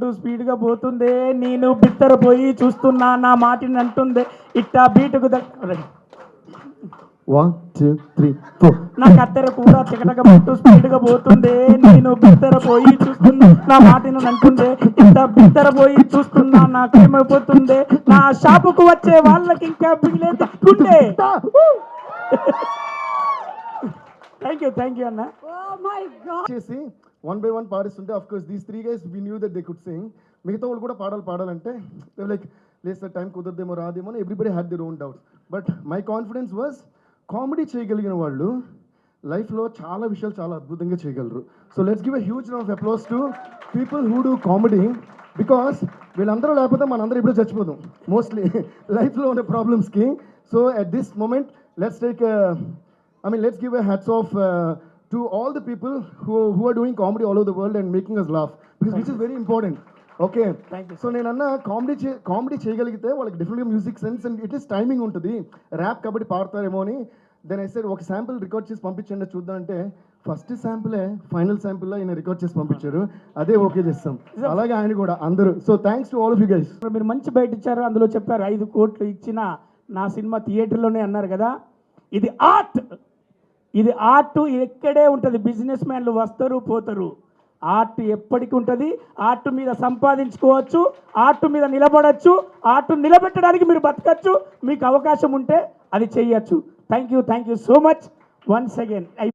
చెక్కడమంటూ స్పీడ్గా పోతుందే, నేను బిత్తరపోయి చూస్తున్నా నా మాటిని అంటుందే, ఇట్టా బీటుకు దగ్గర 1 2 3 4 నా కత్తెర కూడా చికటకమంటూ స్పీడ్గా పోతుందే, నేను బిత్తరపోయి చూస్తున్నా నా మాటిని అంటుందే, ఇంత బిత్తరపోయి చూస్తున్నా నాకేమైపోతుందే, నా షాపుకు వచ్చే వాళ్ళకి ఇంకా బిగిలేదు గుండె. థ్యాంక్ యూ అన్న. చేసి 1 by 1 పాడిస్తుంటే of course these 3 guys we knew that they could sing. మిగతా వాళ్ళు కూడా పాడాలంటే లైక్ లేదు సార్ టైం కుదరదేమో రాదేమో అని everybody had their own doubts. But my confidence was comedy చేయగలిగిన వాళ్ళు లైఫ్లో చాలా విషయాలు చాలా అద్భుతంగా చేయగలరు. So let's give a huge round of applause to people who do comedy, because వీళ్ళందరూ లేకపోతే మనందరూ ఇప్పుడు చచ్చిపోతాం మోస్ట్లీ లైఫ్లో ఉన్న ప్రాబ్లమ్స్కి. So at this moment let's take let's give a hats off to all the people who are doing comedy all over the world and making us laugh, because which is very important. Okay, thank you. So నేను అన్న comedy చేయగలిగితే వాళ్ళకి డిఫరెంట్గా music sense and it is timing ఉంటుంది. Rap కాబట్టి పాడతారేమో అని then I said ఒక sample record చేసి పంపించండి చూద్దాం అంటే ఫస్ట్ శాంపులే ఫైనల్ శాంపుల్లో ఆయన రికార్డ్ చేసి పంపించారు. అదే ఓకే చేస్తాం. అలాగే ఆయన కూడా అందరూ. So thanks to all of you guys. మీరు మంచి బయట ఇచ్చారు, అందులో చెప్పారు 5 కోట్లు ఇచ్చిన నా సినిమా థియేటర్లోనే అన్నారు కదా. ఇది ఆర్ట్, ఇది ఆర్ట్ ఎక్కడే ఉంటుంది. బిజినెస్ మ్యాన్లు వస్తారు పోతారు, ఆర్ట్ ఎప్పటికీ ఉంటుంది. ఆర్ట్ మీద సంపాదించుకోవచ్చు, ఆర్ట్ మీద నిలబడచ్చు, ఆర్ట్ నిలబెట్టడానికి మీరు బతకచ్చు. మీకు అవకాశం ఉంటే అది చెయ్యొచ్చు. Thank you so much once again.